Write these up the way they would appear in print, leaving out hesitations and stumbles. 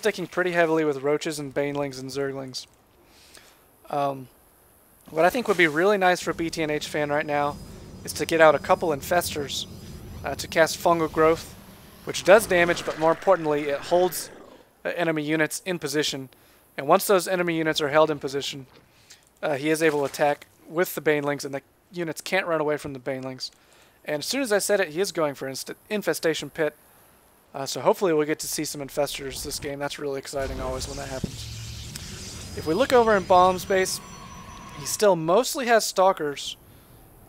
sticking pretty heavily with Roaches and Banelings and Zerglings. What I think would be really nice for BTNH fan right now is to get out a couple Infestors to cast Fungal Growth, which does damage, but more importantly, it holds enemy units in position. And once those enemy units are held in position, he is able to attack with the Banelings, and the units can't run away from the Banelings. And as soon as I said it, he is going for Infestation Pit. So hopefully we'll get to see some Infestors this game. That's really exciting always when that happens. If we look over in Bomb's base, he still mostly has Stalkers.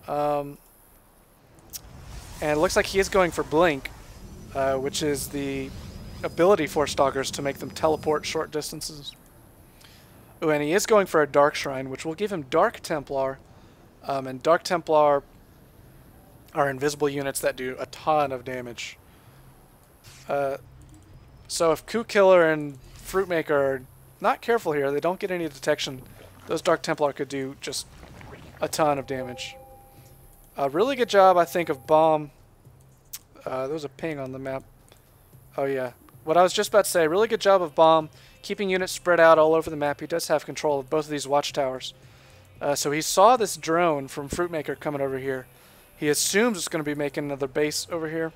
And it looks like he is going for Blink, which is the ability for Stalkers to make them teleport short distances. Oh, and he is going for a Dark Shrine, which will give him Dark Templar. And Dark Templar are invisible units that do a ton of damage. So if Coup Killer and Fruitmaker are not careful here, they don't get any detection, those Dark Templar could do just a ton of damage. A really good job, I think, of Bomb. There was a ping on the map. Oh yeah. What I was just about to say, really good job of Bomb keeping units spread out all over the map. He does have control of both of these watchtowers. So he saw this drone from Fruitmaker coming over here. He assumes it's going to be making another base over here.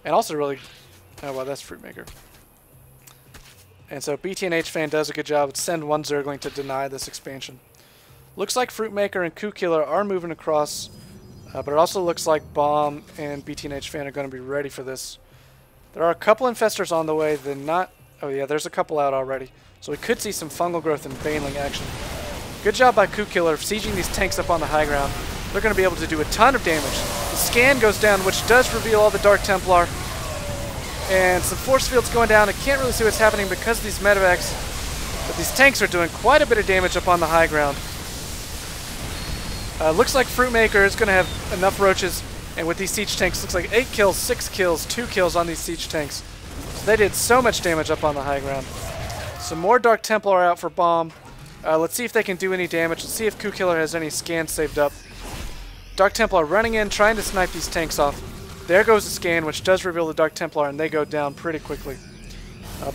And also really... Oh, well, that's Fruitmaker. And so BTNH fan does a good job to send one Zergling to deny this expansion. Looks like Fruitmaker and Coup Killer are moving across, but it also looks like Bomb and BTNH fan are going to be ready for this. There are a couple Infestors on the way, then not... Oh yeah, there's a couple out already. So we could see some Fungal Growth and Baneling action. Good job by Coup Killer sieging these tanks up on the high ground. They're going to be able to do a ton of damage. The scan goes down, which does reveal all the Dark Templar. And some force fields going down. I can't really see what's happening because of these medevacs, but these tanks are doing quite a bit of damage up on the high ground. Looks like Fruitmaker is going to have enough Roaches, and with these siege tanks, looks like 8 kills, 6 kills, 2 kills on these siege tanks. So they did so much damage up on the high ground. Some more Dark Templar out for Bomb. Let's see if they can do any damage. Let's see if Coup Killer has any scans saved up. Dark Templar running in, trying to snipe these tanks off. There goes the scan, which does reveal the Dark Templar, and they go down pretty quickly.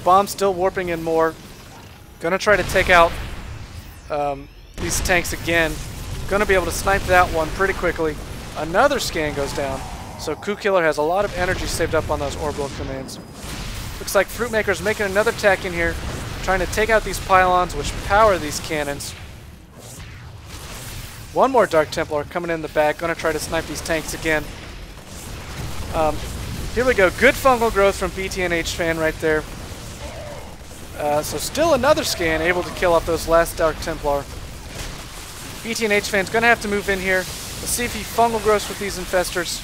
Bomb still warping in more. Gonna try to take out these tanks again. Gonna be able to snipe that one pretty quickly. Another scan goes down. So Coup Killer has a lot of energy saved up on those orbital commands. Looks like Fruitmaker's making another attack in here, trying to take out these pylons which power these cannons. One more Dark Templar coming in the back, gonna try to snipe these tanks again. Here we go, good Fungal Growth from BTNH fan right there. So still another scan, able to kill off those last Dark Templar. BTNH fan's gonna have to move in here. Let's see if he Fungal Growths with these Infestors.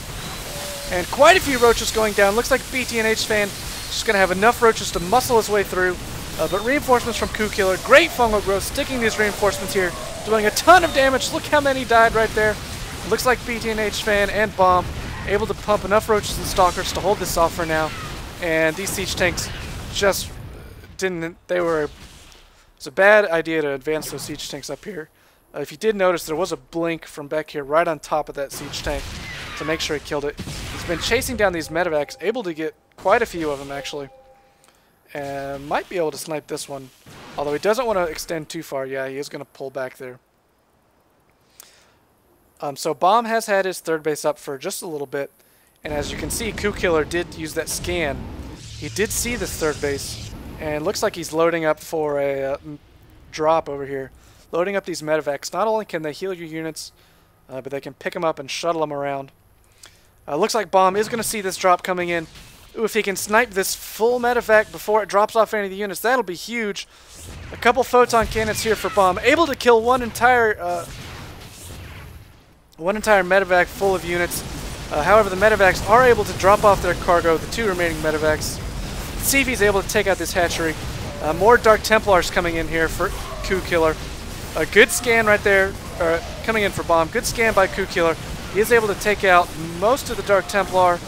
And quite a few Roaches going down. Looks like BTNH fan just gonna have enough Roaches to muscle his way through. But reinforcements from Coup Killer, great Fungal Growth, sticking these reinforcements here, doing a ton of damage. Look how many died right there. Looks like BTNH fan and Bomb able to pump enough Roaches and Stalkers to hold this off for now. And these siege tanks just didn't... It's a bad idea to advance those siege tanks up here. If you did notice, there was a blink from back here right on top of that siege tank to make sure he killed it. He's been chasing down these medevacs, able to get quite a few of them actually. And might be able to snipe this one. Although he doesn't want to extend too far. Yeah, he is going to pull back there. So Bomb has had his third base up for just a little bit. And as you can see, Coup Killer did use that scan. He did see this third base. And looks like he's loading up for a drop over here. Loading up these medevacs. Not only can they heal your units, but they can pick them up and shuttle them around. Looks like Bomb is going to see this drop coming in. Ooh, if he can snipe this full medevac before it drops off any of the units, that'll be huge. A couple photon cannons here for Bomb. Able to kill one entire medevac full of units. However, the medevacs are able to drop off their cargo, the 2 remaining medevacs. Let's see if he's able to take out this hatchery. More Dark Templars coming in here for Coup Killer. A good scan right there, coming in for Bomb. Good scan by Coup Killer. He is able to take out most of the Dark Templar,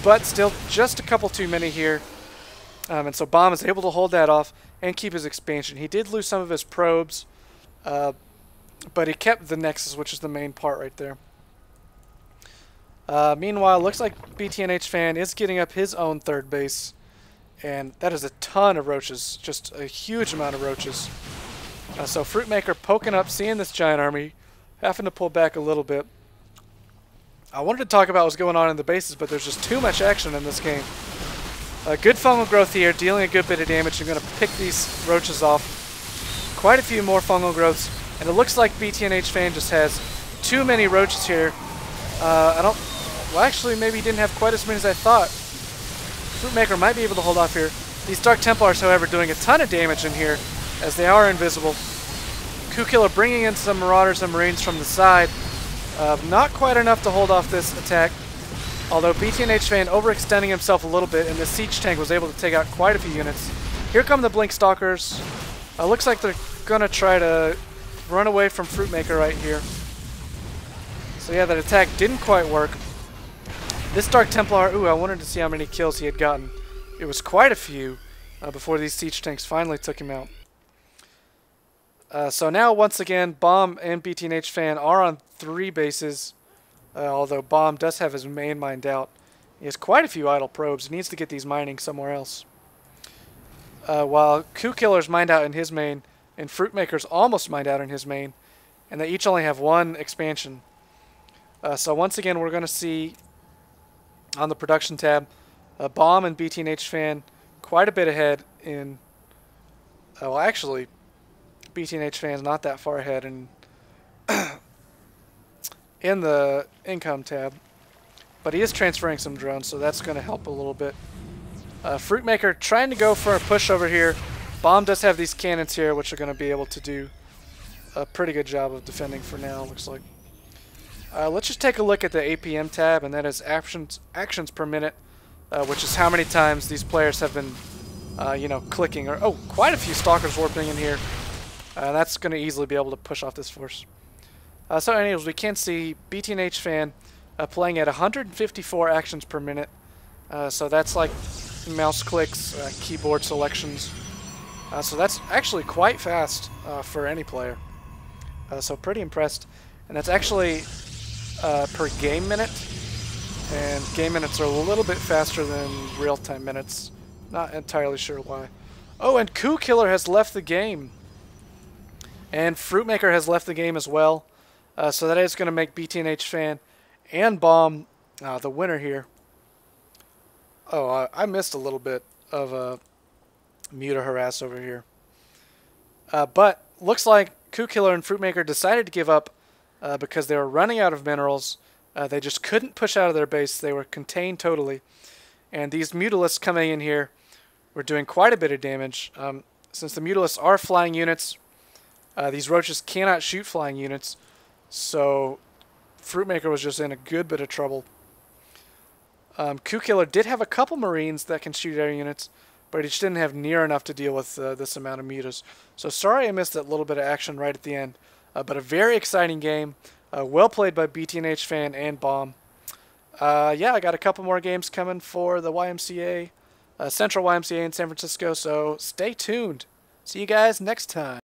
but still just a couple too many here. And so Bomb is able to hold that off and keep his expansion. He did lose some of his probes, but he kept the Nexus, which is the main part right there. Meanwhile, looks like BTNH fan is getting up his own third base. And that is a ton of roaches, just a huge amount of roaches. So Fruitmaker poking up, seeing this giant army, having to pull back a little bit. I wanted to talk about what's going on in the bases, but there's just too much action in this game. Good fungal growth here, dealing a good bit of damage. I'm going to pick these roaches off. Quite a few more fungal growths, and it looks like BTNH Fan just has too many roaches here. Well, actually, maybe he didn't have quite as many as I thought. Fruitmaker might be able to hold off here. These Dark Templars, however, doing a ton of damage in here, as they are invisible. Coup Killer bringing in some Marauders and Marines from the side. Not quite enough to hold off this attack, although BTNH Fan overextending himself a little bit, and the Siege Tank was able to take out quite a few units. Here come the Blink Stalkers. Looks like they're going to try to run away from Fruitmaker right here. So yeah, that attack didn't quite work. This Dark Templar, ooh, I wanted to see how many kills he had gotten. It was quite a few before these Siege Tanks finally took him out. So now, once again, Bomb and BTNH Fan are on 3 bases, although Bomb does have his main mined out. He has quite a few idle probes. He needs to get these mining somewhere else. While Coup Killer's mined out in his main, and Fruitmaker's almost mined out in his main, and they each only have 1 expansion. So once again, we're going to see on the production tab, Bomb and BTNH Fan quite a bit ahead in... well, actually, BTNH Fan's not that far ahead in the income tab, but he is transferring some drones, so that's going to help a little bit. Fruitmaker trying to go for a push over here. Bomb does have these cannons here, which are going to be able to do a pretty good job of defending for now, looks like. Let's just take a look at the APM tab, and that is actions per minute, which is how many times these players have been, clicking. Or quite a few Stalkers warping in here. That's going to easily be able to push off this force. So anyways, we can see BTNH Fan playing at 154 actions per minute. So that's like mouse clicks, keyboard selections. So that's actually quite fast for any player. So pretty impressed. And that's actually per game minute. And game minutes are a little bit faster than real-time minutes. Not entirely sure why. Oh, and Coup Killer has left the game. And Fruitmaker has left the game as well. So that is going to make BTNH Fan and Bomb the winner here. Oh, I missed a little bit of Muta Harass over here. But looks like Coup Killer and Fruitmaker decided to give up because they were running out of minerals. They just couldn't push out of their base. They were contained totally. And these Mutalisks coming in here were doing quite a bit of damage. Since the Mutalisks are flying units, these roaches cannot shoot flying units, so Fruitmaker was just in a good bit of trouble. Coup Killer did have a couple Marines that can shoot air units, but he just didn't have near enough to deal with this amount of mutas. So sorry I missed that little bit of action right at the end, but a very exciting game. Well played by BTNH Fan and Bomb. Yeah, I got a couple more games coming for the YMCA, Central YMCA in San Francisco, so stay tuned. See you guys next time.